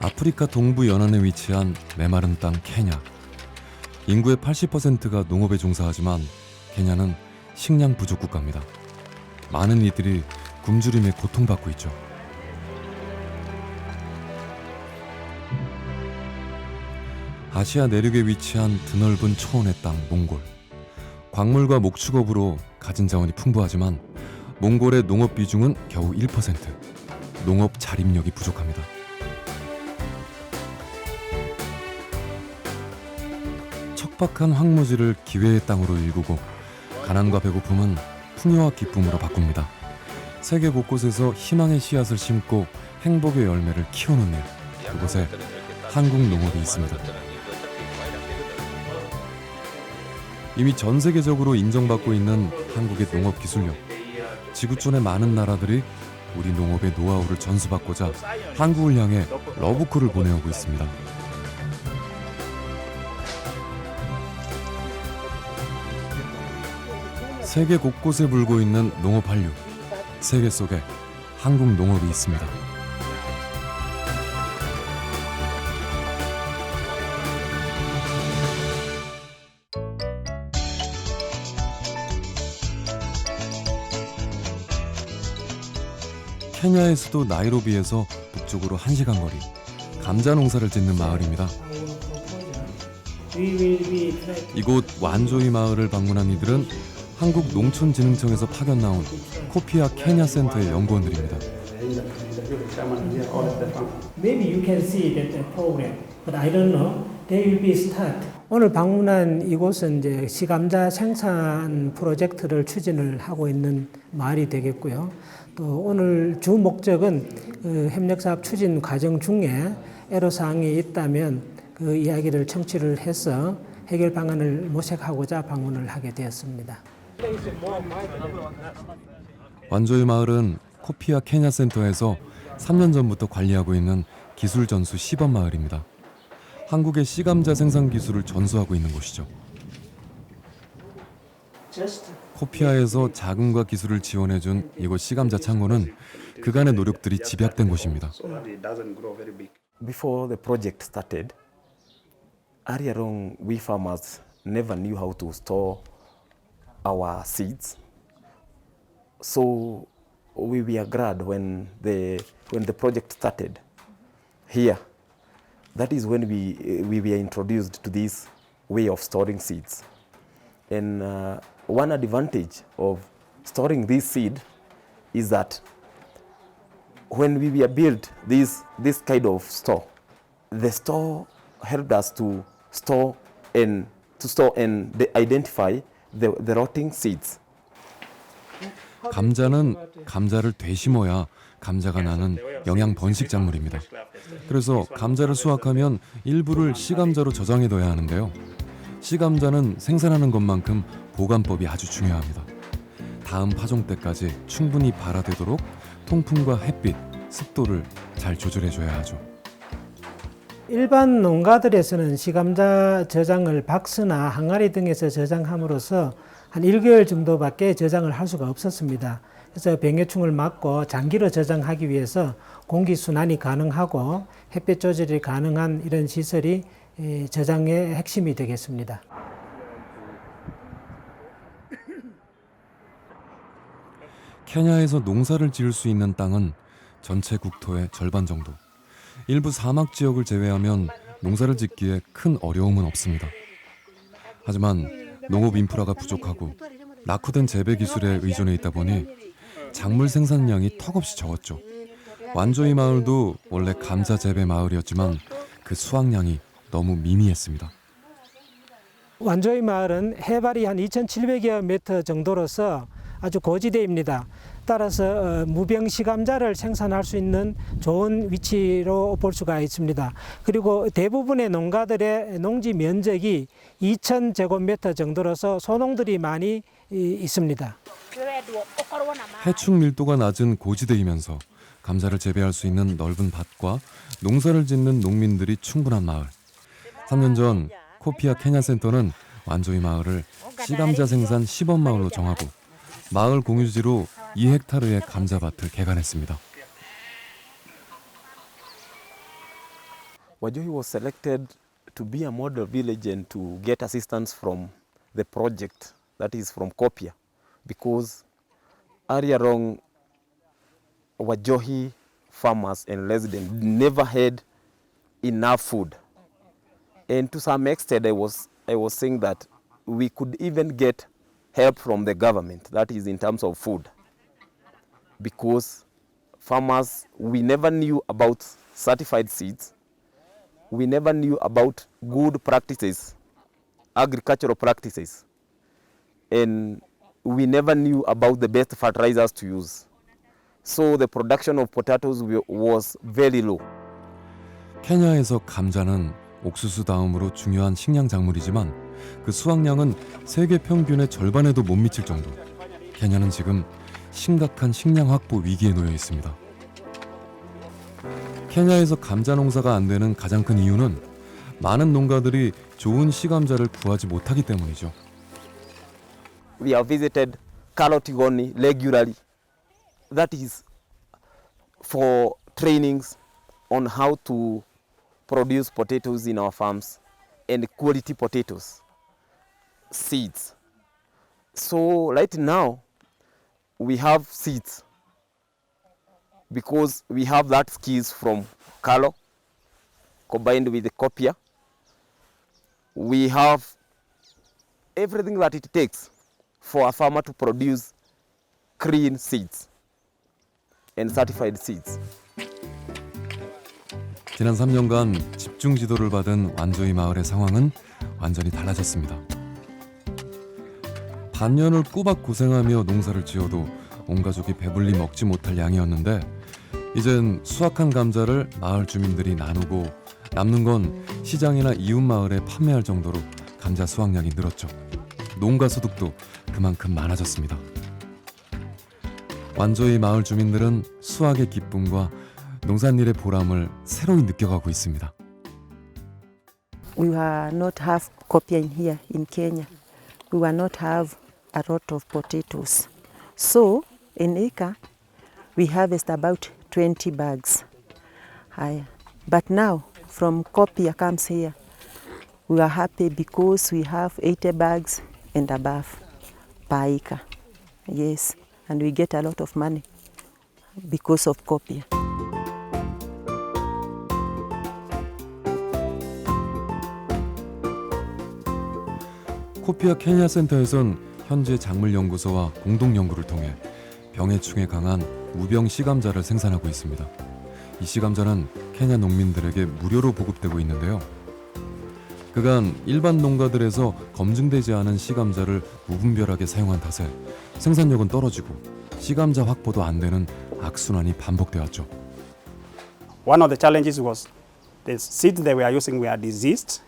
아프리카 동부 연안에 위치한 메마른 땅 케냐. 인구의 80%가 농업에 종사하지만 케냐는 식량 부족 국가입니다. 많은 이들이 굶주림에 고통받고 있죠. 아시아 내륙에 위치한 드넓은 초원의 땅 몽골. 광물과 목축업으로 가진 자원이 풍부하지만 몽골의 농업 비중은 겨우 1%. 농업 자립력이 부족합니다. 척박한 황무지를 기회의 땅으로 일구고 가난과 배고픔은 풍요와 기쁨으로 바꿉니다. 세계 곳곳에서 희망의 씨앗을 심고 행복의 열매를 키우는 일, 그곳에 한국 농업이 있습니다. 이미 전 세계적으로 인정받고 있는 한국의 농업 기술력. 지구촌의 많은 나라들이 우리 농업의 노하우를 전수받고자 한국을 향해 러브콜을 보내오고 있습니다. 세계 곳곳에 불고 있는 농업 한류. 세계 속에 한국 농업이 있습니다. 케냐의 수도 나이로비에서 북쪽으로 1시간 거리, 감자 농사를 짓는 마을입니다. 이곳 완조이 마을을 방문한 이들은 한국농촌진흥청에서 파견 나온 코피아 케냐 센터의 연구원들입니다. Maybe you can see that program, but I don't know. They will be start. 오늘 방문한 이곳은 이제 시감자 생산 프로젝트를 추진을 하고 있는 마을이 되겠고요. 또 오늘 주 목적은 협력사업 추진 과정 중에 애로사항이 있다면 그 이야기를 청취를 해서 해결 방안을 모색하고자 방문을 하게 되었습니다. 완조이 마을은 코피아 케냐 센터에서 3년 전부터 관리하고 있는 기술 전수 시범 마을입니다. 한국의 씨감자 생산 기술을 전수하고 있는 곳이죠. 코피아에서 자금과 기술을 지원해준 이곳 씨감자 창고는 그간의 노력들이 집약된 곳입니다. Before the project started, earlier on we farmers never knew how to store our seeds. So we were glad when the project started here. That is when we were introduced to this way of storing seeds. And one advantage of storing this seed is that when we were built this kind of store, the store helped us to store and identify the rotting seeds. 감자는 감자를 되심어야 감자가 나는 영양 번식 작물입니다. 그래서 감자를 수확하면 일부를 씨감자로 저장해둬야 하는데요. 씨감자는 생산하는 것만큼 보관법이 아주 중요합니다. 다음 파종 때까지 충분히 발화되도록 통풍과 햇빛, 습도를 잘 조절해줘야 하죠. 일반 농가들에서는 시감자 저장을 박스나 항아리 등에서 저장함으로써 한 1개월 정도밖에 저장을 할 수가 없었습니다. 그래서 병해충을 막고 장기로 저장하기 위해서 공기 순환이 가능하고 햇빛 조절이 가능한 이런 시설이 저장의 핵심이 되겠습니다. 케냐에서 농사를 지을 수 있는 땅은 전체 국토의 절반 정도. 일부 사막 지역을 제외하면 농사를 짓기에 큰 어려움은 없습니다. 하지만 농업 인프라가 부족하고 낙후된 재배 기술에 의존해 있다 보니 작물 생산량이 턱없이 적었죠. 완조이 마을도 원래 감자 재배 마을이었지만 그 수확량이 너무 미미했습니다. 완조이 마을은 해발이 한 2,700여 미터 정도로서 아주 고지대입니다. 따라서 무병시감자를 생산할 수 있는 좋은 위치로 볼 수가 있습니다. 그리고 대부분의 농가들의 농지 면적이 2,000제곱미터 정도로서 소농들이 많이 있습니다. 해충 밀도가 낮은 고지대이면서 감자를 재배할 수 있는 넓은 밭과 농사를 짓는 농민들이 충분한 마을. 3년 전 코피아 케냐 센터는 완조이 마을을 씨감자 생산 시범 마을로 정하고 마을 공유지로 2헥타르의 감자밭을 개간했습니다. Wajohi was selected to be a model village and to get assistance from the project, that is from COPIA, because earlier on, Wajohi farmers and residents never had enough food. And to some extent, I was saying that we could even get help from the government, that is in terms of food, because farmers, we never knew about certified seeds, we never knew about good practices, agricultural practices, and we never knew about the best fertilizers to use. So the production of potatoes was very low. 케냐에서 감자는 옥수수 다음으로 중요한 식량 작물이지만 그 수확량은 세계 평균의 절반에도 못 미칠 정도. 케냐는 지금 심각한 식량 확보 위기에 놓여 있습니다. 케냐에서 감자 농사가 안 되는 가장 큰 이유는 많은 농가들이 좋은 시감자를 구하지 못하기 때문이죠. We have visited Kalotigoni regularly. That is for trainings on how to produce potatoes in our farms and quality potatoes, seeds. So right now we have seeds because we have that skills from Kalo combined with the COPIA. We have everything that it takes for a farmer to produce clean seeds and certified seeds. 지난 3년간 집중 지도를 받은 완조이 마을의 상황은 완전히 달라졌습니다. 반년을 꼬박 고생하며 농사를 지어도 온 가족이 배불리 먹지 못할 양이었는데 이젠 수확한 감자를 마을 주민들이 나누고 남는 건 시장이나 이웃 마을에 판매할 정도로 감자 수확량이 늘었죠. 농가 소득도 그만큼 많아졌습니다. 완조이 마을 주민들은 수확의 기쁨과 농산일의 보람을 새로이 느껴가고 있습니다. We were not have copia in here in Kenya. We were not have a lot of potatoes. So in acre we harvest about 20 bags. But now from copia comes here, we are happy because we have 80 bags and above per acre. Yes, and we get a lot of money because of copia. 코피아 케냐 센터에선 현재 작물연구소와 공동연구를 통해 병해충에 강한 무병 시감자를 생산하고 있습니다. 이 시감자는 케냐 농민들에게 무료로 보급되고 있는데요. 그간 일반 농가들에서 검증되지 않은 시감자를 무분별하게 사용한 탓에 생산력은 떨어지고 시감자 확보도 안 되는 악순환이 반복되었죠. One of the challenges was the seeds that we are using were diseased.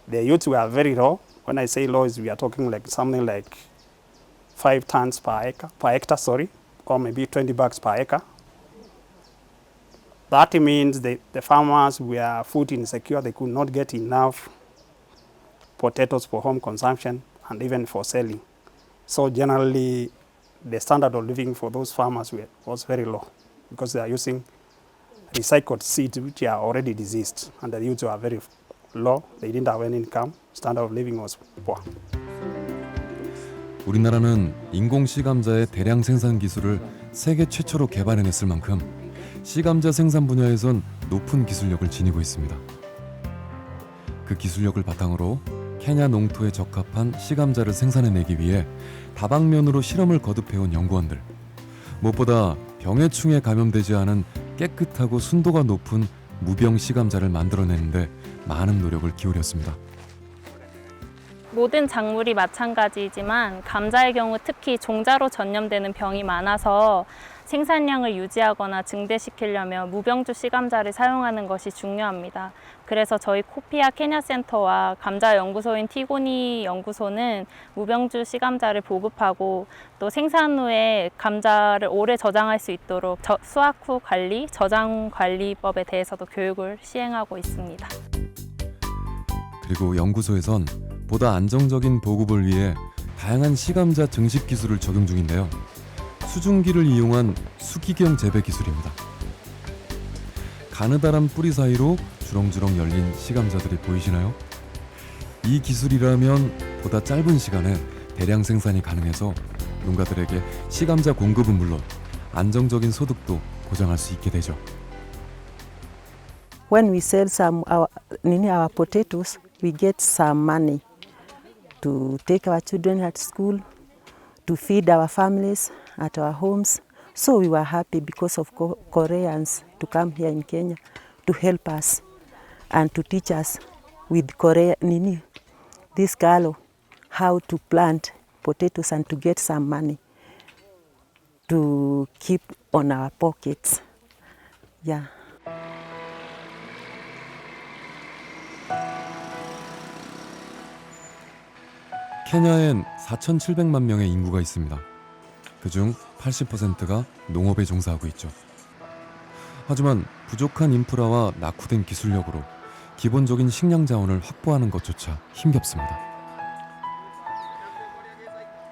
The yields were very low. When I say low, we are talking like something like 5 tons per hectare, or maybe 20 bags per acre. That means the farmers were food insecure. They could not get enough potatoes for home consumption and even for selling. So generally, the standard of living for those farmers was very low because they are using recycled seeds which are already diseased, and the yields were very low. They didn't have any income. Standard of living was poor. 우리나라는 인공 시감자의 대량 생산 기술을 세계 최초로 개발해냈을 만큼 시감자 생산 분야에선 높은 기술력을 지니고 있습니다. 그 기술력을 바탕으로 케냐 농토에 적합한 시감자를 생산해내기 위해 다방면으로 실험을 거듭해온 연구원들. 무엇보다 병해충에 감염되지 않은 깨끗하고 순도가 높은 무병 시감자를 만들어내는데 많은 노력을 기울였습니다. 모든 작물이 마찬가지이지만 감자의 경우 특히 종자로 전염되는 병이 많아서 생산량을 유지하거나 증대시키려면 무병주 시감자를 사용하는 것이 중요합니다. 그래서 저희 코피아 케냐 센터와 감자 연구소인 티고니 연구소는 무병주 시감자를 보급하고 또 생산 후에 감자를 오래 저장할 수 있도록 수확 후 관리, 저장 관리법에 대해서도 교육을 시행하고 있습니다. 그리고 연구소에선 보다 안정적인 보급을 위해 다양한 시감자 증식 기술을 적용 중인데요. 수증기를 이용한 수기경 재배 기술입니다. 가느다란 뿌리 사이로 주렁주렁 열린 씨감자들이 보이시나요? 이 기술이라면 보다 짧은 시간에 대량 생산이 가능해서 농가들에게 씨감자 공급은 물론 안정적인 소득도 보장할 수 있게 되죠. When we sell our potatoes, we get some money to take our children at school, to feed our families at our homes. So we were happy because of Koreans to come here in Kenya to help us and to teach us with this Galo how to plant potatoes and to get some money to keep on our pockets. Yeah. 케냐엔 4,700만 명의 인구가 있습니다. 그중 80%가 농업에 종사하고 있죠. 하지만 부족한 인프라와 낙후된 기술력으로 기본적인 식량 자원을 확보하는 것조차 힘겹습니다.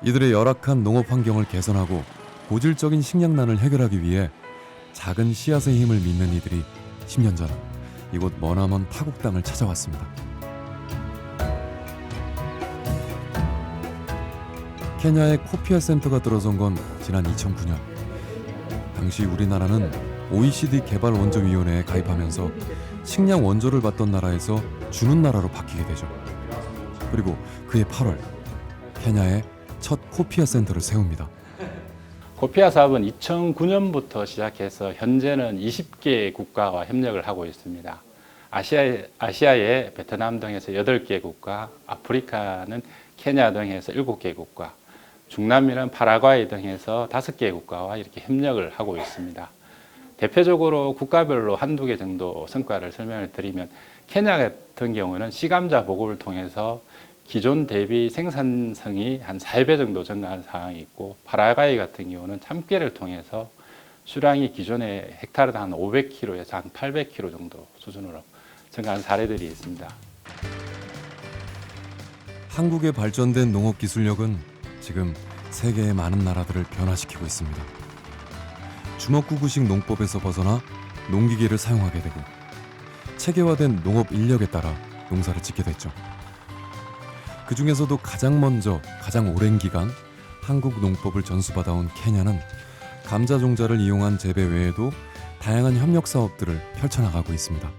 이들의 열악한 농업 환경을 개선하고 고질적인 식량난을 해결하기 위해 작은 씨앗의 힘을 믿는 이들이 10년 전 이곳 머나먼 타국 땅을 찾아왔습니다. 케냐에 코피아 센터가 들어선 건 지난 2009년. 당시 우리나라는 OECD 개발원조위원회에 가입하면서 식량 원조를 받던 나라에서 주는 나라로 바뀌게 되죠. 그리고 그해 8월 케냐에 첫 코피아 센터를 세웁니다. 코피아 사업은 2009년부터 시작해서 현재는 20개 국가와 협력을 하고 있습니다. 아시아의 베트남 등에서 8개 국가, 아프리카는 케냐 등에서 7개 국가, 중남미는 파라과이 등에서 5개 국가와 이렇게 협력을 하고 있습니다. 대표적으로 국가별로 한두 개 정도 성과를 설명을 드리면 케냐 같은 경우는 씨감자 보급을 통해서 기존 대비 생산성이 한 4배 정도 증가한 상황이 있고, 파라과이 같은 경우는 참깨를 통해서 수량이 기존의 헥타르당 한 500kg에서 한 800kg 정도 수준으로 증가한 사례들이 있습니다. 한국의 발전된 농업 기술력은 지금 세계의 많은 나라들을 변화시키고 있습니다. 주먹구구식 농법에서 벗어나 농기계를 사용하게 되고 체계화된 농업 인력에 따라 농사를 짓게 됐죠. 그 중에서도 가장 먼저 가장 오랜 기간 한국 농법을 전수받아온 케냐는 감자 종자를 이용한 재배 외에도 다양한 협력 사업들을 펼쳐나가고 있습니다.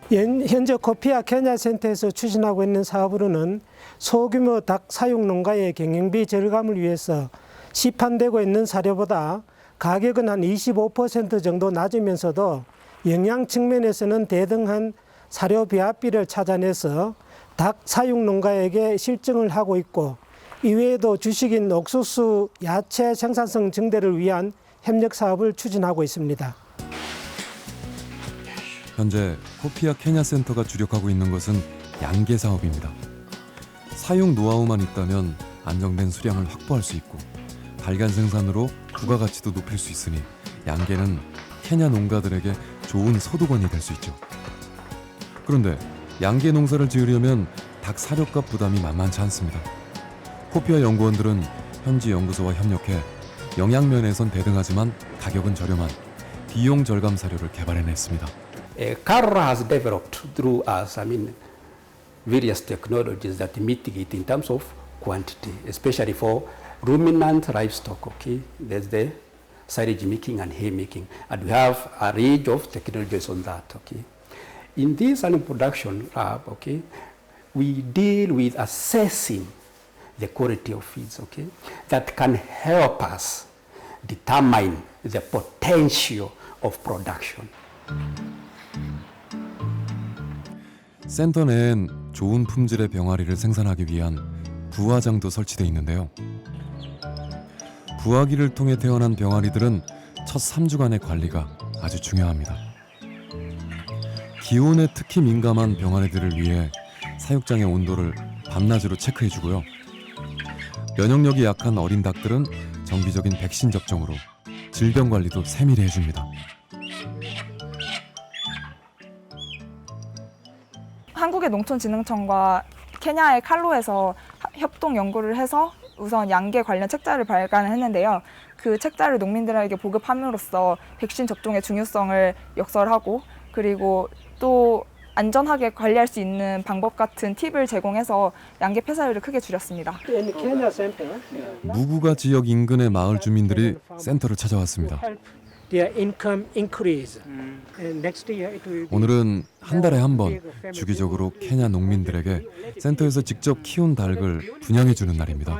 현재 코피아 케냐 센터에서 추진하고 있는 사업으로는 소규모 닭 사육 농가의 경영비 절감을 위해서 시판되고 있는 사료보다 가격은 한 25% 정도 낮으면서도 영양 측면에서는 대등한 사료 비합비를 찾아내서 닭 사육 농가에게 실증을 하고 있고, 이외에도 주식인 옥수수, 야채 생산성 증대를 위한 협력 사업을 추진하고 있습니다. 현재 코피아 케냐 센터가 주력하고 있는 것은 양계 사업입니다. 사육 노하우만 있다면 안정된 수량을 확보할 수 있고 발간 생산으로 부가가치도 높일 수 있으니 양계는 케냐 농가들에게 좋은 소득원이 될 수 있죠. 그런데 양계 농사를 지으려면 닭 사료값 부담이 만만치 않습니다. 코피아 연구원들은 현지 연구소와 협력해 영양면에선 대등하지만 가격은 저렴한 비용 절감 사료를 개발해냈습니다. CARRA has developed through us, various technologies that mitigate in terms of quantity, especially for ruminant livestock. Okay, there's the silage making and hay making, and we have a range of technologies on that. Okay, in this animal production lab, okay, we deal with assessing the quality of feeds. Okay, that can help us determine the potential of production. 센터 내엔 좋은 품질의 병아리를 생산하기 위한 부화장도 설치되어 있는데요. 부화기를 통해 태어난 병아리들은 첫 3주간의 관리가 아주 중요합니다. 기온에 특히 민감한 병아리들을 위해 사육장의 온도를 밤낮으로 체크해주고요. 면역력이 약한 어린 닭들은 정기적인 백신 접종으로 질병 관리도 세밀히 해줍니다. 한국의 농촌진흥청과 케냐의 칼로에서 협동 연구를 해서 우선 양계 관련 책자를 발간을 했는데요. 그 책자를 농민들에게 보급함으로써 백신 접종의 중요성을 역설하고 그리고 또 안전하게 관리할 수 있는 방법 같은 팁을 제공해서 양계 폐사율을 크게 줄였습니다. 무구가 지역 인근의 마을 주민들이 센터를 찾아왔습니다. 오늘은 한 달에 한 번 주기적으로 케냐 농민들에게 센터에서 직접 키운 닭을 분양해 주는 날입니다.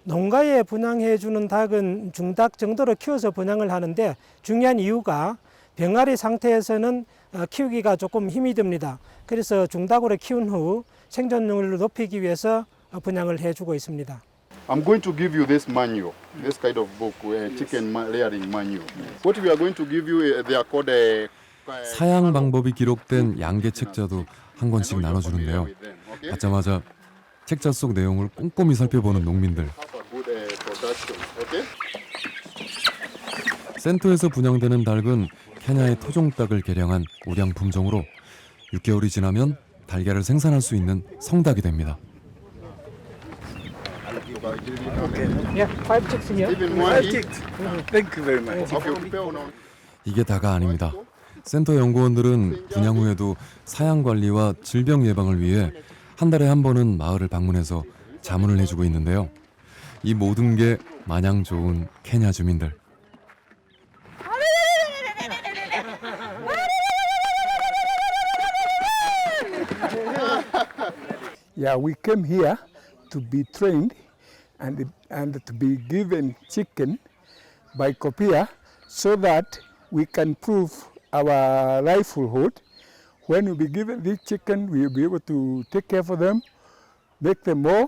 농가에 분양해 주는 닭은 중닭 정도로 키워서 분양을 하는데 중요한 이유가 병아리 상태에서는 키우기가 조금 힘이 듭니다. 그래서 중닭으로 키운 후 생존율을 높이기 위해서 분양을 해주고 있습니다. I'm going to give you this manual, this kind of book, chicken layering manual. What we are going to give you, they are called 사양 방법이 기록된 양계 책자도 한 권씩 나눠주는데요. 받자마자 책자 속 내용을 꼼꼼히 살펴보는 농민들. 센터에서 분양되는 닭은 케냐의 토종닭을 개량한 우량 품종으로 6개월이 지나면 달걀을 생산할 수 있는 성닭이 됩니다. 이게 다가 아닙니다. 센터 연구원들은 분양 후에도 사양 관리와 질병 예방을 위해 한 달에 한 번은 마을을 방문해서 자문을 해주고 있는데요. 이 모든 게 마냥 좋은 케냐 주민들. Yeah, we came here to be trained and to be given chicken by Kopia so that we can prove our livelihood. When we be given this chicken, we will be able to take care of them, make them more,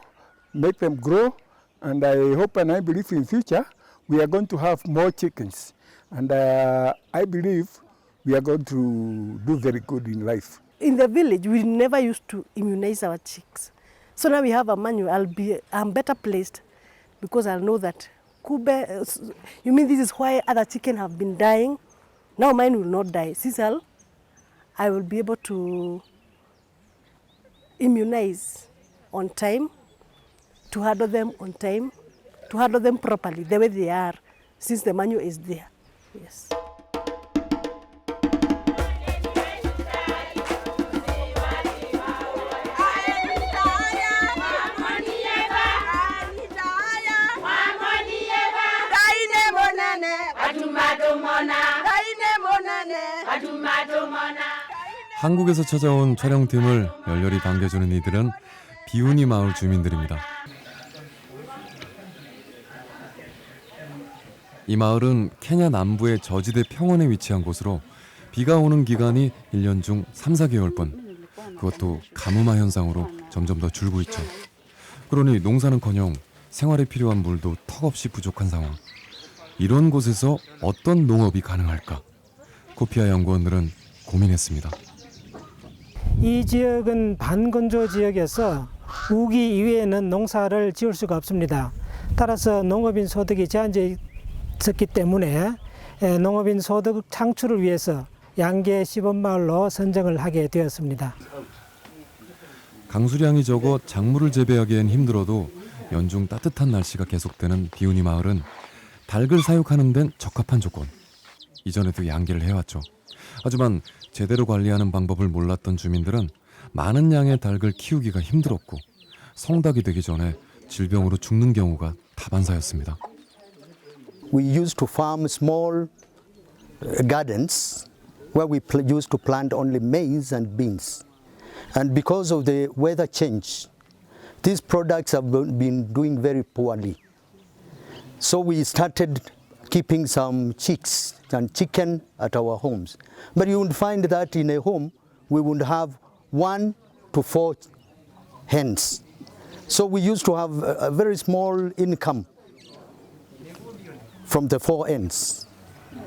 make them grow, and I hope and I believe in future we are going to have more chickens. And I believe we are going to do very good in life. In the village, we never used to immunize our chicks. So now we have a manual. I'm better placed because I'll know that Kube, you mean this is why other chicken have been dying? Now mine will not die. Since I will be able to immunize on time, to handle them on time, to handle them properly, the way they are, since the manual is there. Yes. 한국에서 찾아온 촬영팀을 열렬히 반겨주는 이들은 비우니 마을 주민들입니다. 이 마을은 케냐 남부의 저지대 평원에 위치한 곳으로 비가 오는 기간이 1년 중 3, 4개월뿐. 그것도 가뭄화 현상으로 점점 더 줄고 있죠. 그러니 농사는커녕 생활에 필요한 물도 턱없이 부족한 상황. 이런 곳에서 어떤 농업이 가능할까? 코피아 연구원들은 고민했습니다. 이 지역은 반건조 지역에서 우기 이외에는 농사를 지을 수가 없습니다. 따라서 농업인 소득이 제한되어 있었기 때문에 농업인 소득 창출을 위해서 양계 시범마을로 선정을 하게 되었습니다. 강수량이 적어 작물을 재배하기엔 힘들어도 연중 따뜻한 날씨가 계속되는 비우니 마을은 닭을 사육하는 데는 적합한 조건. 이전에도 양계를 해왔죠. 하지만 제대로 관리하는 방법을 몰랐던 주민들은 많은 양의 닭을 키우기가 힘들었고 성닭이 되기 전에 질병으로 죽는 경우가 다반사였습니다. We used to farm small gardens where we used to plant only maize and beans. And because of the weather change, these products have been doing very poorly. So we started keeping some chicks and chicken at our homes. But you would find that in a home, we would have 1 to 4 hens. So we used to have a very small income from the 4 hens,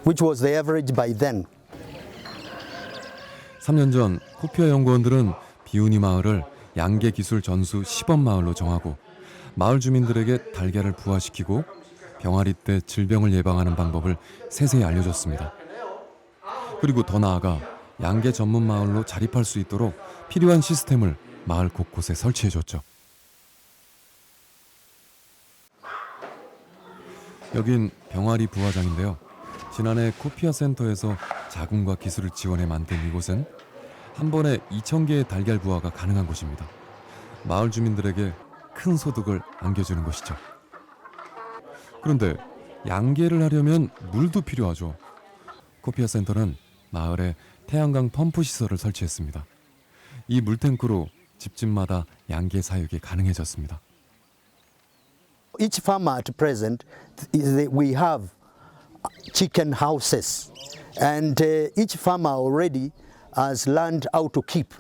which was the average by then. 3년 전 코피아 연구원들은 비우니 마을을 양계 기술 전수 시범 마을로 정하고 마을 주민들에게 달걀을 부화시키고 병아리 때 질병을 예방하는 방법을 세세히 알려줬습니다. 그리고 더 나아가 양계 전문 마을로 자립할 수 있도록 필요한 시스템을 마을 곳곳에 설치해줬죠. 여긴 병아리 부화장인데요. 지난해 코피아 센터에서 자금과 기술을 지원해 만든 이곳은 한 번에 2,000개의 달걀 부화가 가능한 곳입니다. 마을 주민들에게 큰 소득을 안겨주는 곳이죠. 그런데 양계를 하려면 물도 필요하죠. 코피아 센터는 마을에 태양광 펌프 시설을 설치했습니다. 이 물탱크로 집집마다 양계 사육이 가능해졌습니다. Each farmer at present, we have chicken houses, and each farmer already has learned how to keep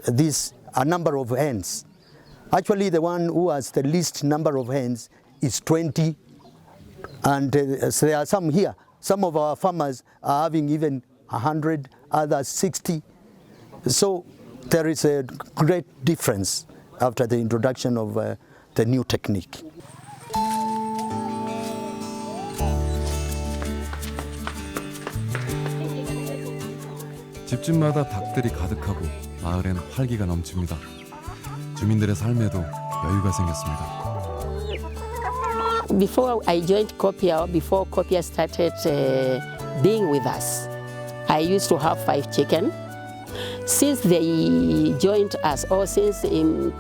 a number of hens. Actually, the one who has the least number of hens is 20, and so there are some here. Some of our farmers are having even 100, others 60. So there is a great difference after the introduction of the new technique. 집집마다 닭들이 가득하고 마을엔 활기가 넘칩니다. 주민들의 삶에도 여유가 생겼습니다. Before I joined Copia, before Copia started being with us, I used to have 5 chicken. Since they joined us, or since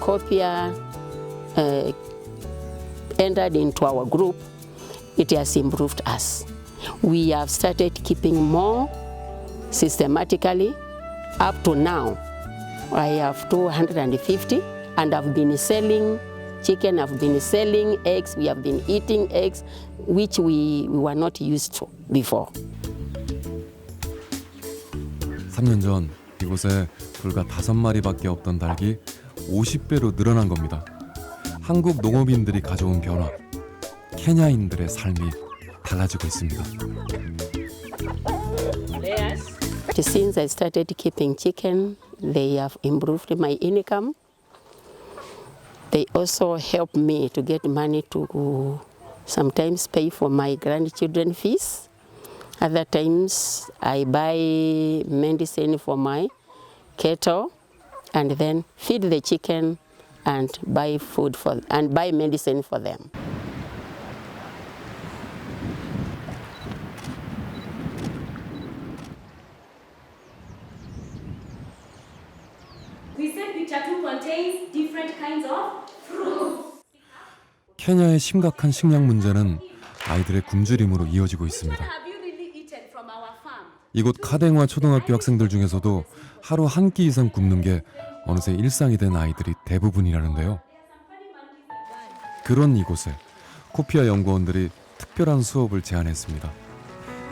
Copia entered into our group, it has improved us. We have started keeping more systematically. Up to now, I have 250, and I've been selling chicken, I've been selling eggs, we have been eating eggs, which we were not used to before. 3년 전 이곳에 불과 5마리밖에 없던 닭이 50배로 늘어난 겁니다. 한국 농업인들이 가져온 변화, 케냐인들의 삶이 달라지고 있습니다. Since I started keeping chicken, they have improved my income. They also help me to get money to sometimes pay for my grandchildren fees. Other times I buy medicine for my cattle and then feed the chicken and buy medicine for them. 케냐의 심각한 식량 문제는 아이들의 굶주림으로 이어지고 있습니다. 이곳 카댕화 초등학교 학생들 중에서도 하루 한 끼 이상 굶는 게 어느새 일상이 된 아이들이 대부분이라는데요. 그런 이곳에 코피아 연구원들이 특별한 수업을 제안했습니다.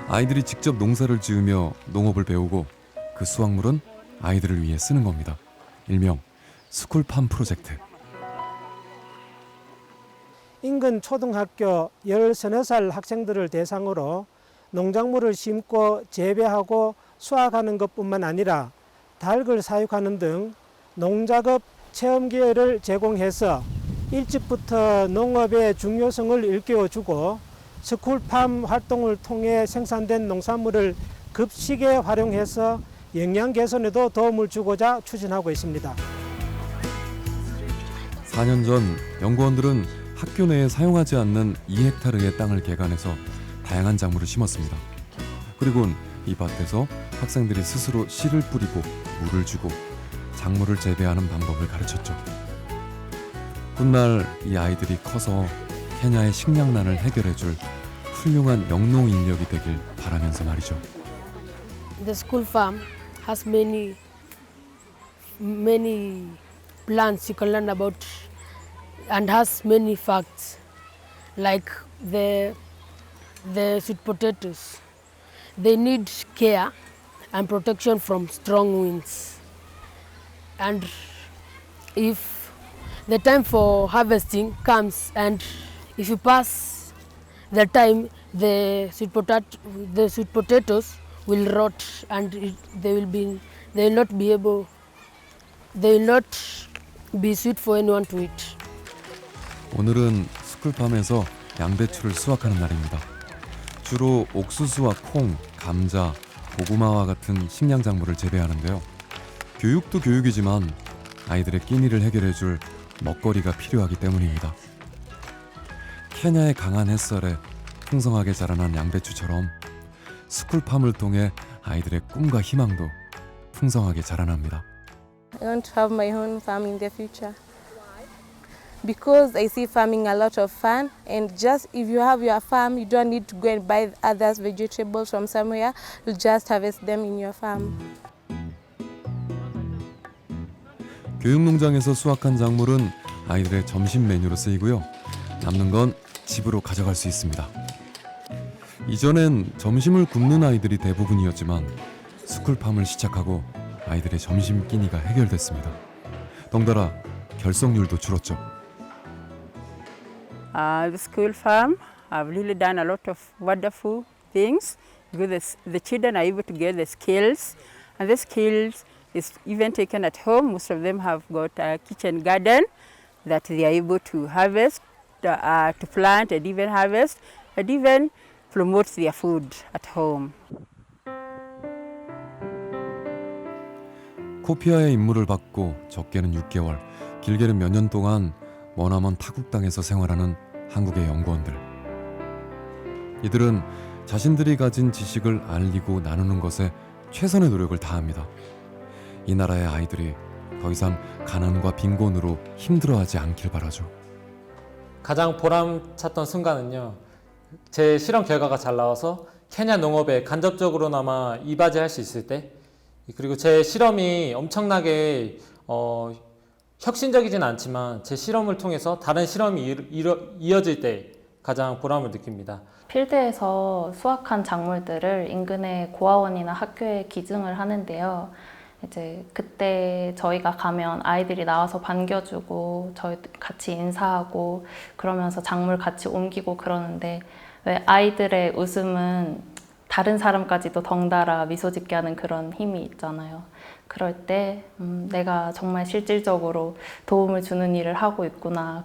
아이들이 직접 농사를 지으며 농업을 배우고 그 수확물은 아이들을 위해 쓰는 겁니다. 일명 스쿨팜 프로젝트. 인근 초등학교 13살 학생들을 대상으로 농작물을 심고 재배하고 수확하는 것뿐만 아니라 닭을 사육하는 등 농작업 체험 기회를 제공해서 일찍부터 농업의 중요성을 일깨워주고 스쿨팜 활동을 통해 생산된 농산물을 급식에 활용해서 영양 개선에도 도움을 주고자 추진하고 있습니다. 4년 전 연구원들은 학교 내에 사용하지 않는 2헥타르의 땅을 개간해서 다양한 작물을 심었습니다. 그리고는 이 밭에서 학생들이 스스로 씨를 뿌리고 물을 주고 작물을 재배하는 방법을 가르쳤죠. 훗날 이 아이들이 커서 케냐의 식량난을 해결해줄 훌륭한 영농 인력이 되길 바라면서 말이죠. The school farm has many plants you can learn about and has many facts like the sweet potatoes. They need care and protection from strong winds. And if the time for harvesting comes and if you pass the time, the sweet potatoes will rot and they will not be sweet for anyone to eat. 오늘은 스쿨팜에서 양배추를 수확하는 날입니다. 주로 옥수수와 콩, 감자, 고구마와 같은 식량 작물을 재배하는데요. 교육도 교육이지만 아이들의 끼니를 해결해줄 먹거리가 필요하기 때문입니다. 케냐의 강한 햇살에 풍성하게 자라난 양배추처럼 스쿨팜을 통해 아이들의 꿈과 희망도 풍성하게 자라납니다. I want to have my own farm in the future because I see farming a lot of fun, and just if you have your farm, you don't need to go and buy others vegetables from somewhere. You just harvest them in your farm. 교육농장에서 수확한 작물은 아이들의 점심 메뉴로 쓰이고요. 남는 건 집으로 가져갈 수 있습니다. 이전엔 점심을 굶는 아이들이 대부분이었지만 스쿨팜을 시작하고 아이들의 점심 끼니가 해결됐습니다. 덩달아 결석률도 줄었죠. The school farm, I've really done a lot of wonderful things because the children are able to get the skills, and the skills is even taken at home. Most of them have got a kitchen garden that they are able to harvest, to plant and even harvest, and even promote their food at home. 코피아의 임무를 받고 적게는 6개월, 길게는 몇 년 동안 머나먼 타국 땅에서 생활하는 한국의 연구원들. 이들은 자신들이 가진 지식을 알리고 나누는 것에 최선의 노력을 다합니다. 이 나라의 아이들이 더 이상 가난과 빈곤으로 힘들어하지 않길 바라죠. 가장 보람찼던 순간은요, 제 실험 결과가 잘 나와서 케냐 농업에 간접적으로나마 이바지할 수 있을 때, 그리고 제 실험이 엄청나게 혁신적이진 않지만 제 실험을 통해서 다른 실험이 이어질 때 가장 보람을 느낍니다. 필드에서 수확한 작물들을 인근의 고아원이나 학교에 기증을 하는데요. 이제 그때 저희가 가면 아이들이 나와서 반겨주고 저희 같이 인사하고 그러면서 작물 같이 옮기고 그러는데, 왜 아이들의 웃음은 다른 사람까지도 덩달아 미소 짓게 하는 그런 힘이 있잖아요. 그럴 때 내가 정말 실질적으로 도움을 주는 일을 하고 있구나.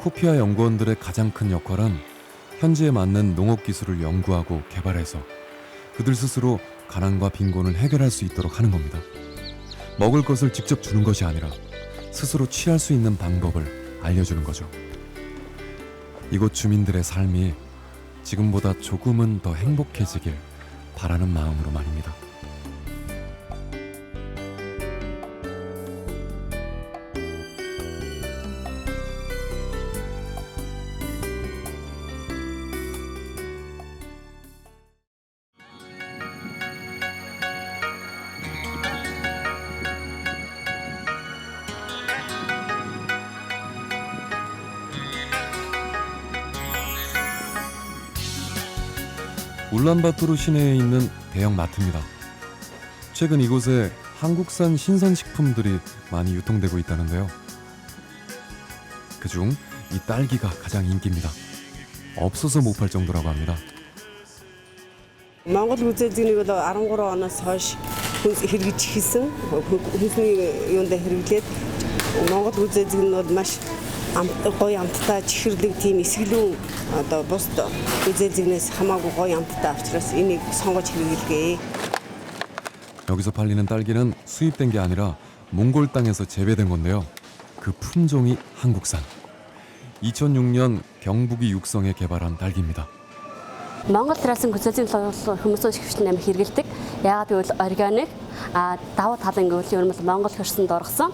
코피아 연구원들의 가장 큰 역할은 현지에 맞는 농업 기술을 연구하고 개발해서 그들 스스로 가난과 빈곤을 해결할 수 있도록 하는 겁니다. 먹을 것을 직접 주는 것이 아니라 스스로 취할 수 있는 방법을 알려주는 거죠. 이곳 주민들의 삶이 지금보다 조금은 더 행복해지길 바라는 마음으로 말입니다. 울란바토르 시내에 있는 대형 마트입니다. 최근 이곳에 한국산 신선식품들이 많이 유통되고 있다는데요. 그중 이 딸기가 가장 인기입니다. 없어서 못 팔 정도라고 합니다. Монгол үзэгдэгний бол 13 оноос хойш хэрэгж хийсэн хүнсний юунд хэрэглээд Монгол үзэгдэг нь бол маш гоё амттай чихэрлэг тийм эсгэлэн одоо бусд үзэгдэгнээс хамаагүй гоё амттай учраас энийг сонгож хэрэглэгээ. 여기서 팔리는 딸기는 수입된 게 아니라 몽골 땅에서 재배된 건데요. 그 품종이 한국산. 2006년 경북이 육성에 개발한 딸기입니다. Монгол тараасан хүсэлцэн хүмүүсийн хөвчт нэм хэрэгэлдэг. Яагаад гэвэл органик давуу тал ингэвэл ер нь Монгол хөрсөнд оргсон.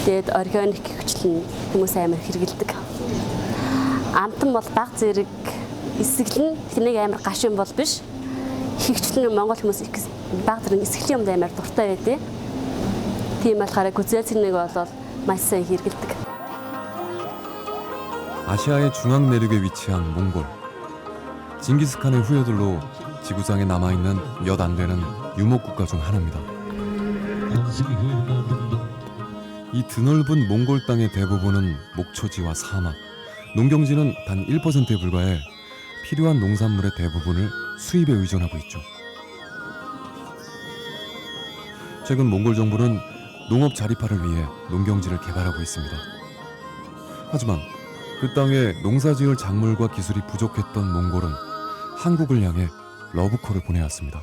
Тэгээд органик хөвчлэн хүмүүс амар хэрэгэлдэг. Амтан бол баг зэрэг эсгэлэн тэнийг амар гашуун бол биш. Хөвчлэн Монгол хүмүүс баг зэрэг эсгэлэн юмд амар дуртай байдیں۔ Тийм болохоор хүсэлцэнийг бол маш сайн хэрэгэлдэг. 아시아의 중앙 내륙에 위치한 몽골. 징기스칸의 후예들로 지구상에 남아있는 몇 안 되는 유목국가 중 하나입니다. 이 드넓은 몽골 땅의 대부분은 목초지와 사막, 농경지는 단 1%에 불과해 필요한 농산물의 대부분을 수입에 의존하고 있죠. 최근 몽골 정부는 농업 자립화를 위해 농경지를 개발하고 있습니다. 하지만 그 땅에 농사지을 작물과 기술이 부족했던 몽골은 한국을 향해 러브콜을 보내왔습니다.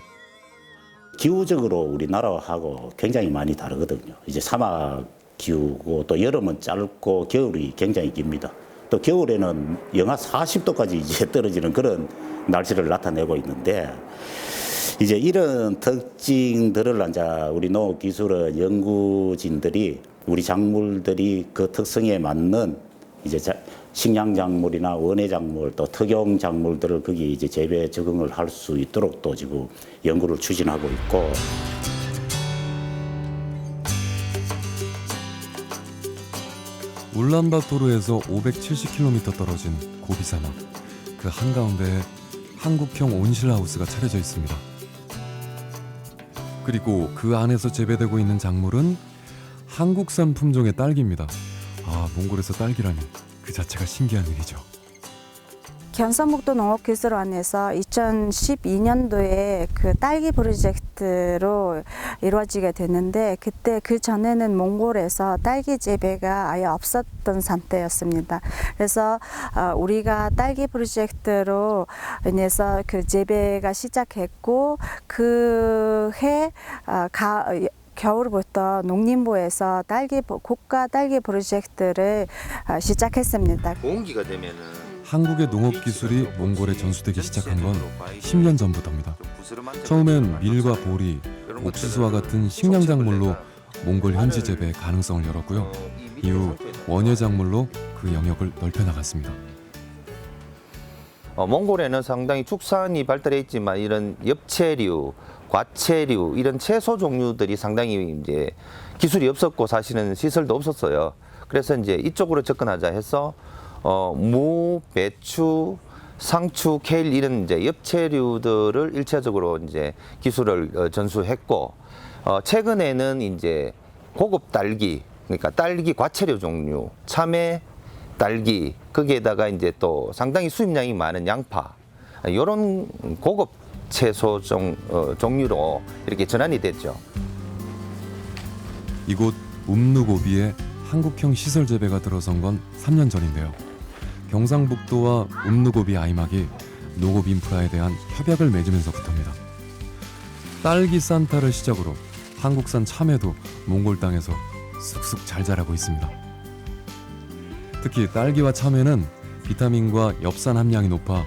기후적으로 우리나라하고 굉장히 많이 다르거든요. 이제 사막 키우고 또 여름은 짧고 겨울이 굉장히 깁니다. 또 겨울에는 영하 40도까지 이제 떨어지는 그런 날씨를 나타내고 있는데 이제 이런 특징들을 이제 우리 농업기술의 연구진들이 우리 작물들이 그 특성에 맞는 이제 식량 작물이나 원예 작물 또 특용 작물들을 거기 이제 재배 적응을 할 수 있도록 또 지금 연구를 추진하고 있고. 울란바토르에서 570km 떨어진 고비 사막. 그 한가운데에 한국형 온실하우스가 차려져 있습니다. 그리고 그 안에서 재배되고 있는 작물은 한국산 품종의 딸기입니다. 아, 몽골에서 딸기라니 그 자체가 신기한 일이죠. 경상북도 농업기술원에서 2012년도에 그 딸기 프로젝트로 이루어지게 됐는데 그때 그 전에는 몽골에서 딸기 재배가 아예 없었던 상태였습니다. 그래서 우리가 딸기 프로젝트로 인해서 그 재배가 시작했고 그 해 겨울부터 농림부에서 국가 딸기 프로젝트를 시작했습니다. 고온기가 되면은 한국의 농업 기술이 몽골에 전수되기 시작한 건 10년 전부터입니다. 처음엔 밀과 보리, 옥수수와 같은 식량 작물로 몽골 현지 재배의 가능성을 열었고요. 이후 원예 작물로 그 영역을 넓혀 나갔습니다. 몽골에는 상당히 축산이 발달해 있지만 이런 엽채류, 과채류 이런 채소 종류들이 상당히 이제 기술이 없었고 사실은 시설도 없었어요. 그래서 이제 이쪽으로 접근하자 해서 무, 배추, 상추, 케일 이런 이제 엽채류들을 일차적으로 이제 기술을 전수했고 최근에는 이제 고급 딸기, 그러니까 딸기 과채류 종류, 참외, 딸기 거기에다가 이제 또 상당히 수입량이 많은 양파 이런 고급 채소 종류로 이렇게 전환이 됐죠. 이곳 음누고비에 한국형 시설 재배가 들어선 건 3년 전인데요. 경상북도와 음누고비 아이막이 농업 인프라에 대한 협약을 맺으면서부터입니다. 딸기 산타를 시작으로 한국산 참외도 몽골 땅에서 쑥쑥 잘 자라고 있습니다. 특히 딸기와 참외는 비타민과 엽산 함량이 높아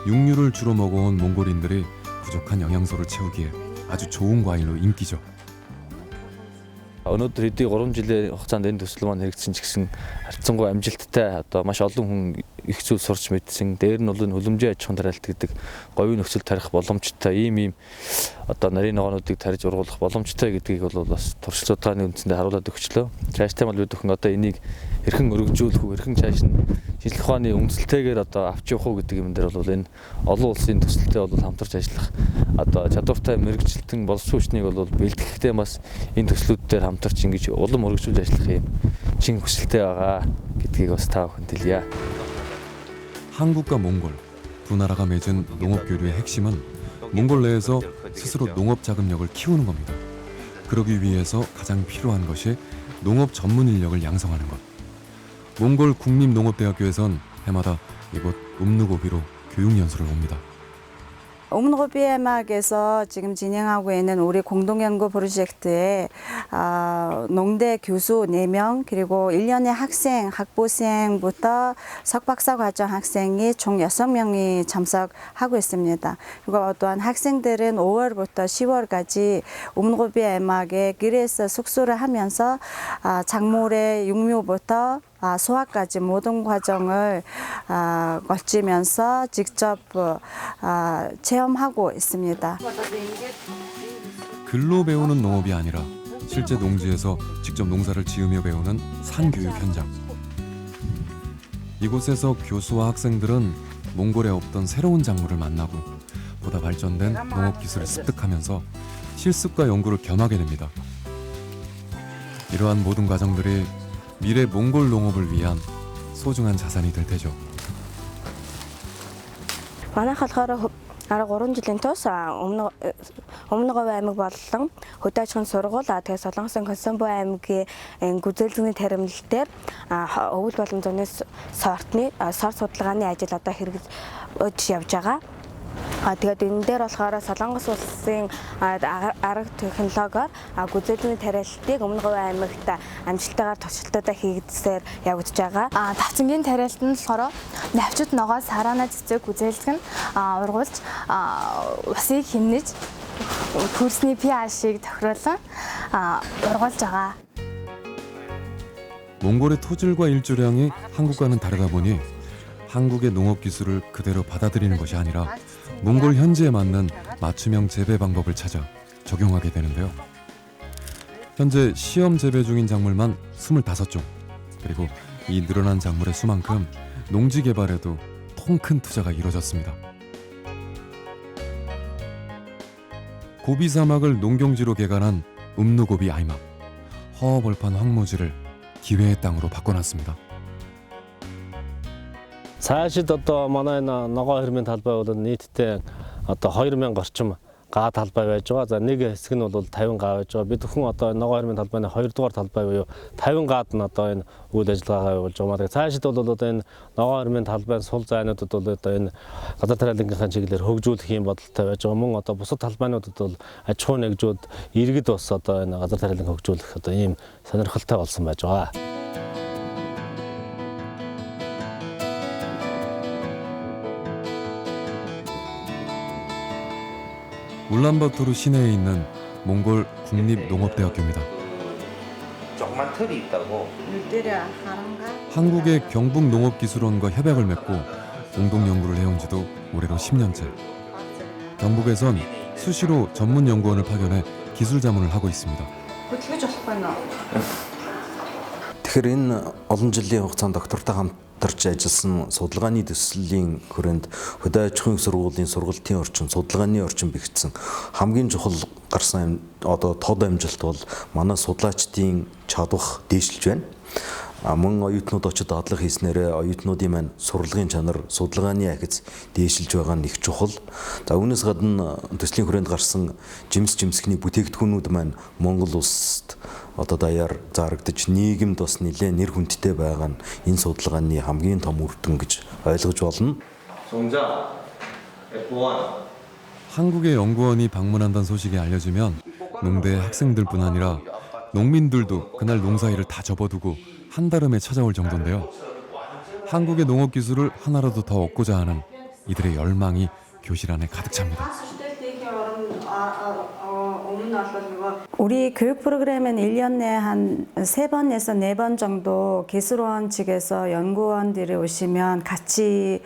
육류를 주로 먹어온 몽골인들이 부족한 영양소를 채우기에 아주 좋은 과일로 인기죠. Өнөөдөр хэдий 3 жилийн хугацаанд энэ төсөл маань хэрэгжсэн ч гэсэн харьцангуй амжилттай одоо маш олон хүн их зүйл сурч мэдсэн. Дээр нь бол энэ хөлөмжийн аж ахуйн тариалт гэдэг говийн нөхцөл тарих боломжтой ийм одоо нарийн ногоонуудыг тарьж ургуулах боломжтой гэдгийг бол бас туршилт судалгааны үндсэндээ харуулад өгчлөө. Цааштай бол бид өхөн одоо энийг хэрхэн өргөжүүлэх үү, хэрхэн цааш нь шинжлэх ухааны үндэслэлтэйгээр одоо авч явах уу гэдэг юм дээр бол энэ олон улсын төсөлтэй бол хамтарч ажиллах одоо чадвартай мэрэгчлэлтэн боловсрол хүчнийг бол бэлтгэхдээ бас энэ төслүүд дээр хамтарч ингэж улам өргөжүүлж ажиллах юм чин хүсэлтэй байгаа гэдгийг бас та бүхэнд хэлье. 한국과 몽골 두 나라가 맺은 농업 교류의 핵심은 몽골 내에서 스스로 농업 자금력을 키우는 겁니다. 그러기 위해서 가장 필요한 것이 농업 전문 인력을 양성하는 것. 몽골 국립농업대학교에선 해마다 이곳 음누고비로 교육 연수를 옵니다. 음누고비에막에서 지금 진행하고 있는 우리 공동연구 프로젝트에 농대 교수 4명 그리고 1년의 학부생부터 석박사 과정 학생이 총 6명이 참석하고 있습니다. 그리고 또한 학생들은 5월부터 10월까지 음누고비에막에 길에서 숙소를 하면서 작물의 육묘부터 소화까지 모든 과정을 거치면서 직접 체험하고 있습니다. 글로 배우는 농업이 아니라 실제 농지에서 직접 농사를 지으며 배우는 산교육 현장. 이곳에서 교수와 학생들은 몽골에 없던 새로운 작물을 만나고 보다 발전된 농업 기술을 습득하면서 실습과 연구를 겸하게 됩니다. 이러한 모든 과정들이 미래 몽골 농업을 위한 소중한 자산이 될 테죠. Манай болохоор 13 жилийн турш өмнөг аймаг болон хөдөө аж ахуйн сургууль тэгээ Солонгосын Консомбо аймгийн гүзээлзэгний таримнал дээр өвөл боломжны сорт судалгааны ажил одоо хэрэгжиж явж байгаа. Тэгээд энэ дээр болохоор Солонгос улсын арга технологиор гүйцэтгэлийн тариалтыг Өмнө Говь аймагт амжилттайгаар туршилтуудаа хийгдсээр явагдаж байгаа. Давцангийн тариалт нь болохоор навчид ногоос хараана цэцэг гүйцэлдэг нь ургуулж усыг хэмнэж хөрсний pH-ийг тохируулан ургуулж байгаа. 몽골의 토질과 일조량이 한국과는 다르다 보니 한국의 농업 기술을 그대로 받아들이는 것이 아니라 몽골 현지에 맞는 맞춤형 재배 방법을 찾아 적용하게 되는데요. 현재 시험 재배 중인 작물만 25종. 그리고 이 늘어난 작물의 수만큼 농지 개발에도 통큰 투자가 이뤄졌습니다. 고비 사막을 농경지로 개간한 음누고비 아이막. 허허벌판 황무지를 기회의 땅으로 바꿔놨습니다. Цаашид одоо манай энэ ногоо хэрмийн талбай бол нийтдээ одоо 2000 орчим га талбай байж байгаа. За нэг хэсэг нь бол 50 га байж байгаа. Бид зөвхөн одоо ногоо хэрмийн талбайны 2 дугаар талбай буюу 50 гаад нь одоо энэ үйл ажиллагаагаа явуулж байгаа. Цаашид бол одоо энэ ногоо хэрмийн талбайн сул зайнуудад бол одоо энэ газар тариалангийнхаа чиглэлээр хөгжүүлэх юм бодолтой байж байгаа. Мөн одоо бусад талбайнуудад бол аж ахуй нэгжүүд иргэд бас одоо энэ газар тариаланг хөгжүүлэх одоо ийм сонирхолтой болсон байж байгаа. 울란바토르 시내에 있는 몽골 국립농업대학교입니다. 조그만 틀이 있다고. 한국의 경북농업기술원과 협약을 맺고 공동 연구를 해온 지도 올해로 10년째. 경북에선 수시로 전문 연구원을 파견해 기술 자문을 하고 있습니다. Тэгэхээр энэ олон жилийн хугацаанд доктортой хамтарч ажилласан судалгааны төслийн хүрээнд хөдөө аж ахуйн сургуулийн сургалтын орчин, судалгааны орчин бэхжсэн хамгийн чухал гарсан одоо тод амжилт бол манай судлаачдын чадвар дээшилж байна. Мөн оюутнууд очиж дадлага хийснээрээ оюутнуудын маань сурлагын чанар, судалгааны ахиц дээшилж байгаа нь их чухал. За үүнээс гадна төслийн хүрээнд гарсан жимсгний бүтээгдэхүүнүүд маань Монгол улсад одоо даяар зарагдаж нийгэмд бас нэлээд нэр хүндтэй байгаа нь энэ судалгааны хамгийн том үр дүн гэж ойлгож болно. 한국의 연구원이 방문한다는 소식이 알려지면 농대 학생들뿐 아니라 농민들도 그날 농사일을 다 접어두고 한달음에 찾아올 정도인데요. 한국의 농업 기술을 하나라도 더 얻고자 하는 이들의 열망이 교실 안에 가득 찹니다. 우리 교육 프로그램은 1년에 한 3번에서 4번 정도 기술원 측에서 연구원들이 오시면 같이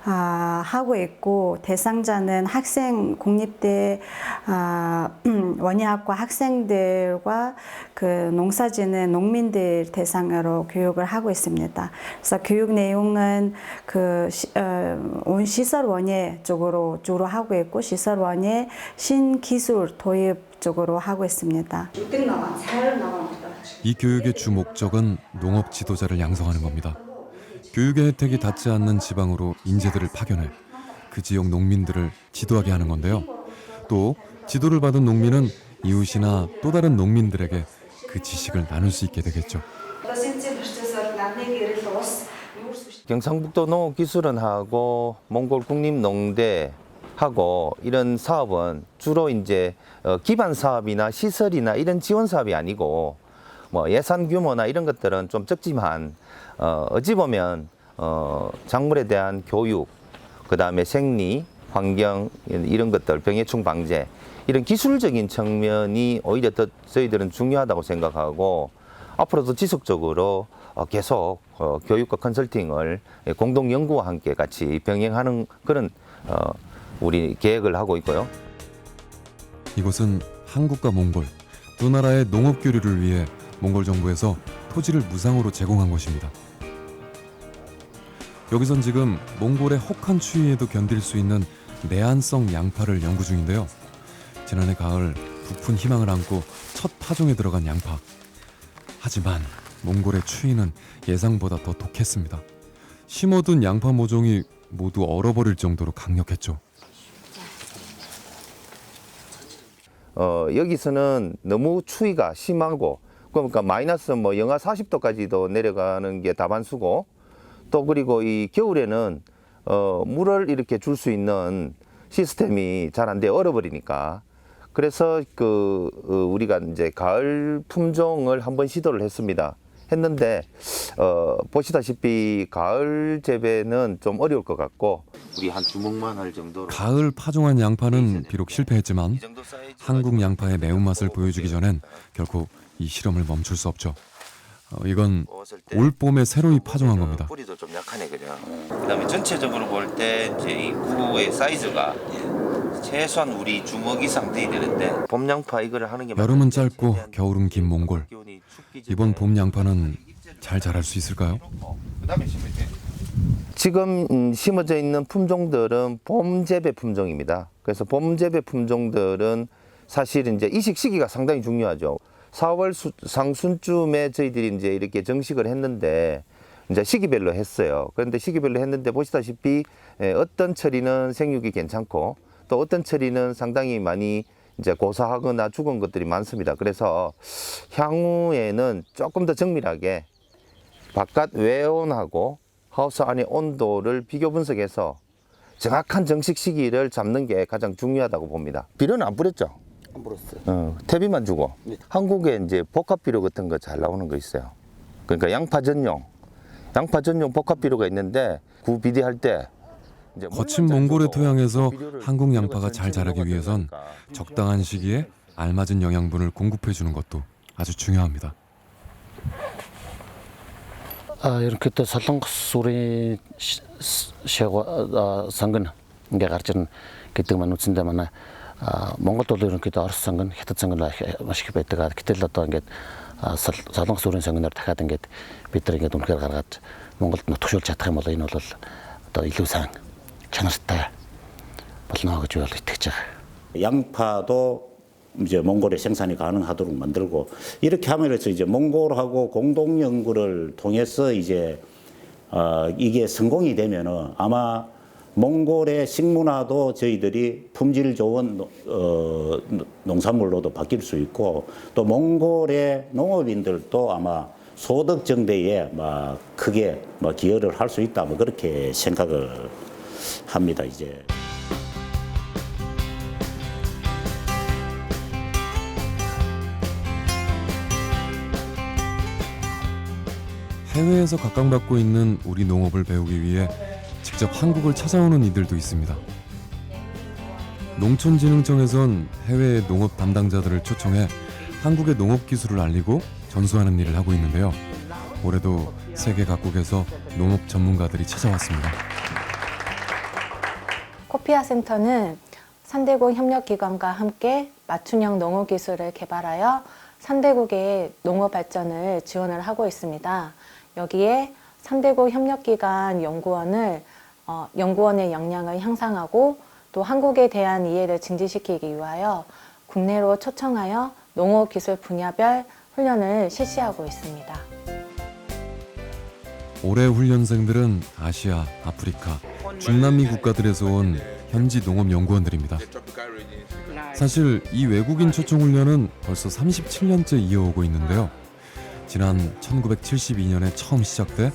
하고 있고, 대상자는 학생, 국립대 원예학과 학생들과 그 농사짓는 농민들 대상으로 교육을 하고 있습니다. 그래서 교육 내용은 온 시설 원예 쪽으로 주로 하고 있고, 시설 원예 신기술 도입 쪽으로 하고 있습니다. 이 교육의 주 목적은 농업 지도자를 양성하는 겁니다. 교육의 혜택이 닿지 않는 지방으로 인재들을 파견해 그 지역 농민들을 지도하게 하는 건데요. 또 지도를 받은 농민은 이웃이나 또 다른 농민들에게 그 지식을 나눌 수 있게 되겠죠. 경상북도 농업기술원하고 몽골 국립농대 하고 이런 사업은 주로 이제 기반 사업이나 시설이나 이런 지원 사업이 아니고 뭐 예산 규모나 이런 것들은 좀 적지만 어찌 보면 작물에 대한 교육, 그다음에 생리, 환경 이런 것들, 병해충 방제 이런 기술적인 측면이 오히려 더 저희들은 중요하다고 생각하고 앞으로도 지속적으로 계속 교육과 컨설팅을 공동 연구와 함께 같이 병행하는 그런 우리 계획을 하고 있고요. 이곳은 한국과 몽골 두 나라의 농업 교류를 위해 몽골 정부에서 토지를 무상으로 제공한 곳입니다. 여기선 지금 몽골의 혹한 추위에도 견딜 수 있는 내한성 양파를 연구 중인데요. 지난해 가을 부푼 희망을 안고 첫 파종에 들어간 양파. 하지만 몽골의 추위는 예상보다 더 독했습니다. 심어둔 양파 모종이 모두 얼어버릴 정도로 강력했죠. 여기서는 너무 추위가 심하고 그러니까 마이너스 뭐 영하 40도까지도 내려가는 게 다반수고 또 그리고 이 겨울에는 물을 이렇게 줄 수 있는 시스템이 잘 안 돼 얼어버리니까. 그래서 우리가 이제 가을 품종을 한번 시도를 했는데 보시다시피 가을 재배는 좀 어려울 것 같고 우리 한 주먹만 할 정도로. 가을 파종한 양파는 비록 실패했지만 한국 양파의 매운맛을 보여주기 전엔 결코 이 실험을 멈출 수 없죠. 이건 올 봄에 새로이 파종한 겁니다. 뿌리도 좀 약하네 그죠. 그다음에 전체적으로 볼 때 이제 이 구의 사이즈가 최소한 우리 주먹 이상 돼야 되는데 봄 양파 이거를 하는 게 여름은 짧고 겨울은 긴 몽골. 이번 봄 양파는 잘 자랄 수 있을까요? 지금 심어져 있는 품종들은 봄 재배 품종입니다. 그래서 봄 재배 품종들은 사실 이제 이식 시기가 상당히 중요하죠. 4월 상순쯤에 저희들이 이제 이렇게 정식을 했는데 이제 시기별로 했어요. 그런데 시기별로 했는데 보시다시피 어떤 처리는 생육이 괜찮고 또 어떤 처리는 상당히 많이 이제 고사하거나 죽은 것들이 많습니다. 그래서 향후에는 조금 더 정밀하게 바깥 외온하고 하우스 안의 온도를 비교 분석해서 정확한 정식 시기를 잡는 게 가장 중요하다고 봅니다. 비료는 안 뿌렸죠? 안 뿌렸어요. 퇴비만 주고. 네. 한국에 이제 복합 비료 같은 거 잘 나오는 거 있어요. 그러니까 양파 전용 복합 비료가 있는데 구비대할 때 거친 몽골의 토양에서 한국 양파가 잘 자라기 위해선 적당한 시기에 알맞은 영양분을 공급해 주는 것도 아주 중요합니다. ерөнхийдөө солонгос сүрийн сонгон ингээ гарч ирнэ гэдэг маань үндсэндээ манай Монголд бол ерөнхийдөө Орос сонгон, Хятад сонгон маш их байдаг. Гэтэл одоо ингээд солонгос сүрийн сонгоноор дахиад ингээд бид нар ингээд үнэхээр гаргаад Монголд нутгшуулж чадах юм бол энэ бол одоо илүү сайн чанартай болно гэж бол итгэж байгаа. 양파도 이제 몽골에 생산이 가능하도록 만들고 이렇게 함으로써 이제 몽골하고 공동 연구를 통해서 이제 이게 성공이 되면은 아마 몽골의 식문화도 저희들이 품질 좋은 농산물로도 바뀔 수 있고 또 몽골의 농업인들도 아마 소득 증대에 막 크게 기여를 할 수 있다 뭐 그렇게 생각을 합니다 이제. 해외에서 각광받고 있는 우리 농업을 배우기 위해 직접 한국을 찾아오는 이들도 있습니다. 농촌진흥청에선 해외의 농업 담당자들을 초청해 한국의 농업 기술을 알리고 전수하는 일을 하고 있는데요. 올해도 세계 각국에서 농업 전문가들이 찾아왔습니다. 코피아 센터는 3대국 협력기관과 함께 맞춤형 농업 기술을 개발하여 3대국의 농업 발전을 지원을 하고 있습니다. 여기에 3대국 협력기관 연구원의 역량을 향상하고 또 한국에 대한 이해를 증진시키기 위하여 국내로 초청하여 농업기술 분야별 훈련을 실시하고 있습니다. 올해 훈련생들은 아시아, 아프리카, 중남미 국가들에서 온 현지 농업연구원들입니다. 사실 이 외국인 초청 훈련은 벌써 37년째 이어오고 있는데요. 지난 1972년에 처음 시작돼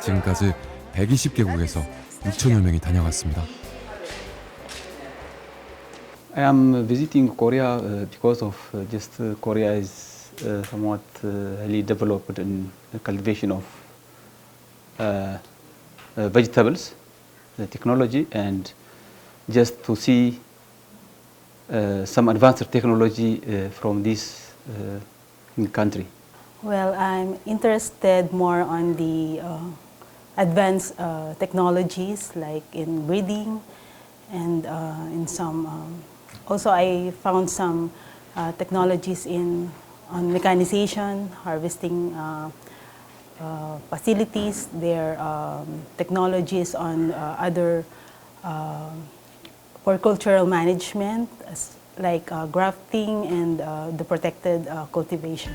지금까지 120개국에서 6천여 명이 다녀갔습니다. I am visiting Korea because of just Korea is somewhat highly developed in the cultivation of vegetables, the technology, and just to see some advanced technology from this country. Well, I'm interested more on the advanced technologies like in breeding and in some, also I found some technologies on mechanization, harvesting facilities, their technologies on other horticultural management like grafting and the protected cultivation.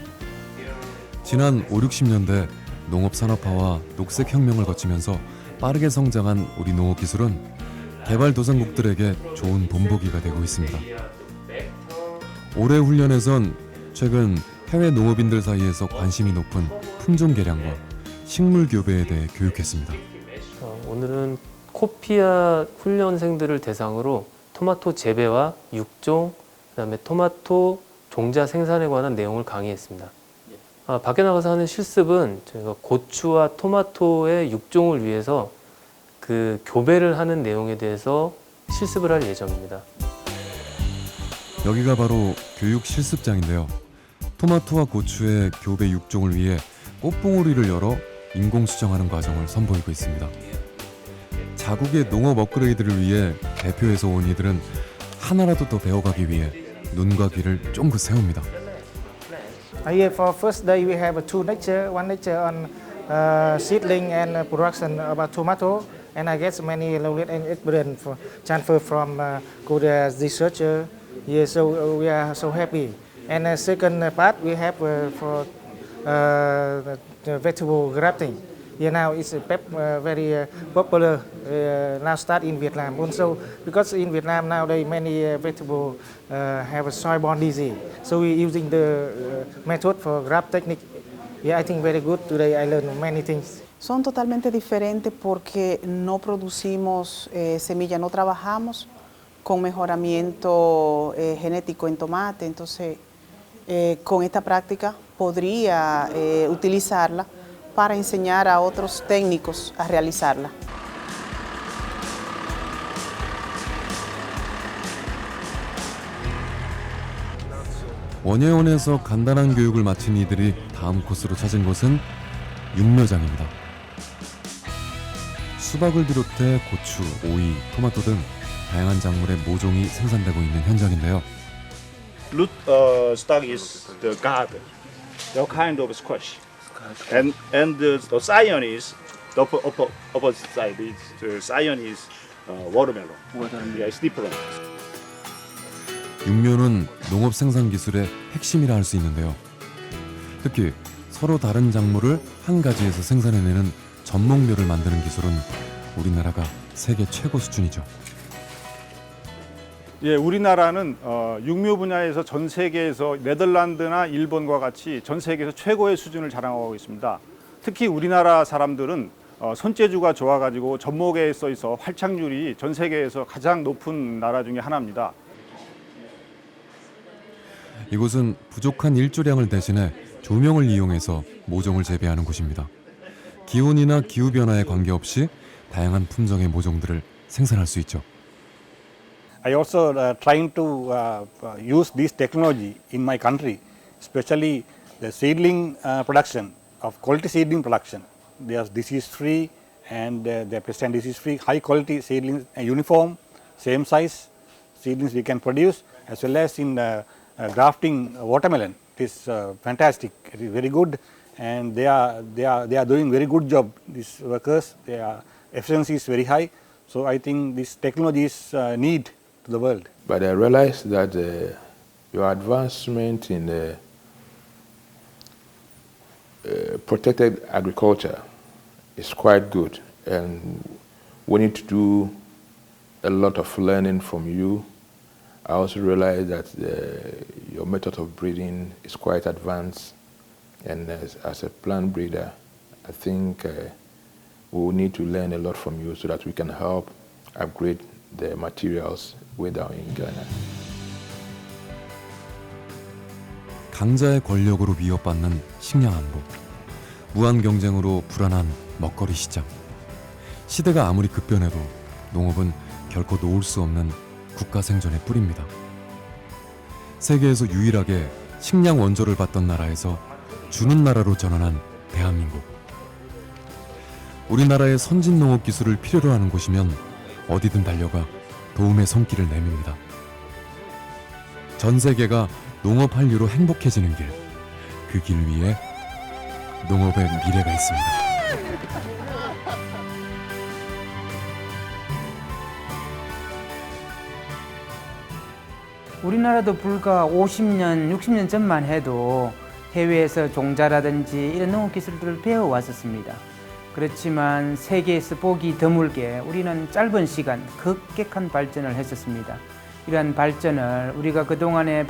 지난 5, 60년대 농업 산업화와 녹색 혁명을 거치면서 빠르게 성장한 우리 농업 기술은 개발도상국들에게 좋은 본보기가 되고 있습니다. 올해 훈련에선 최근 해외 농업인들 사이에서 관심이 높은 품종 개량과 식물 교배에 대해 교육했습니다. 오늘은 코피아 훈련생들을 대상으로 토마토 재배와 육종, 그다음에 토마토 종자 생산에 관한 내용을 강의했습니다. 밖에 나가서 하는 실습은 저희가 고추와 토마토의 육종을 위해서 그 교배를 하는 내용에 대해서 실습을 할 예정입니다. 여기가 바로 교육 실습장인데요. 토마토와 고추의 교배 육종을 위해 꽃봉오리를 열어 인공 수정하는 과정을 선보이고 있습니다. 자국의 농업 업그레이드를 위해 대표에서 온 이들은 하나라도 더 배워가기 위해 눈과 귀를 쫑긋 세웁니다. Here for first day we have two lecture, one lecture on seedling and production about tomato, and I guess many knowledge and experience for transfer from Korea's researcher. Yeah, so we are so happy. And second part we have for the vegetable grafting. Yeah, now it's very popular. Now start in Vietnam also because in Vietnam nowadays many vegetable have a soil-borne disease. So we're using the method for graft technique. Yeah, I think very good. Today I learned many things. Son totalmente diferentes porque no producimos semilla, no trabajamos con mejoramiento genético en tomate. Entonces, con esta práctica podría utilizarla para enseñar a otros técnicos a realizarla. 원예원에서 간단한 교육을 마친 이들이 다음 코스로 찾은 곳은 육묘장입니다. 수박을 비롯해 고추, 오이, 토마토 등 다양한 작물의 모종이 생산되고 있는 현장인데요. Root stock is the garden, the kind of squash, and the cyan is the opposite side. The cyan is watermelon. Yeah, it's different. 육묘는 농업 생산 기술의 핵심이라 할 수 있는데요. 특히 서로 다른 작물을 한 가지에서 생산해내는 전목묘를 만드는 기술은 우리나라가 세계 최고 수준이죠. 예, 우리나라는 육묘 분야에서 전 세계에서 네덜란드나 일본과 같이 전 세계에서 최고의 수준을 자랑하고 있습니다. 특히 우리나라 사람들은 손재주가 좋아가지고 접목에 있어 활착률이 전 세계에서 가장 높은 나라 중에 하나입니다. 이곳은 부족한 일조량을 대신해 조명을 이용해서 모종을 재배하는 곳입니다. 기온이나 기후변화에 관계없이 다양한 품종의 모종들을 생산할 수 있죠. I also trying to use this technology in my country, especially the seedling production of quality seedling production. They are disease-free and they present disease-free, high-quality seedlings, uniform, same size seedlings we can produce, as well as in grafting watermelon. It is fantastic. It is very good, and they are doing very good job. These workers, their efficiency is very high. So I think this technology is need to the world. But I realized that your advancement in protected agriculture is quite good, and we need to do a lot of learning from you. I also realized that your method of breeding is quite advanced, and as a plant breeder, I think we will need to learn a lot from you so that we can help upgrade the materials way down in Ghana. 강자의 권력으로 위협받는 식량 안보, 무한 경쟁으로 불안한 먹거리 시장. 시대가 아무리 급변해도 농업은 결코 놓을 수 없는 국가 생존의 뿌리입니다. 세계에서 유일하게 식량 원조를 받던 나라에서 주는 나라로 전환한 대한민국. 우리나라의 선진 농업 기술을 필요로 하는 곳이면 어디든 달려가 도움의 손길을 내밉니다. 전 세계가 농업 한류로 행복해지는 길, 그 길 위에 농업의 미래가 있습니다. 우리나라도 불과 50년, 60년 전만 해도 해외에서 종자라든지 이런 농업 기술들을 배워왔었습니다. 그렇지만 세계에서 보기 드물게 우리는 짧은 시간 급격한 발전을 했었습니다. 이러한 발전을 우리가 그동안에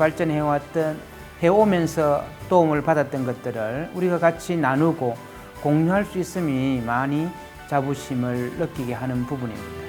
해오면서 도움을 받았던 것들을 우리가 같이 나누고 공유할 수 있음이 많이 자부심을 느끼게 하는 부분입니다.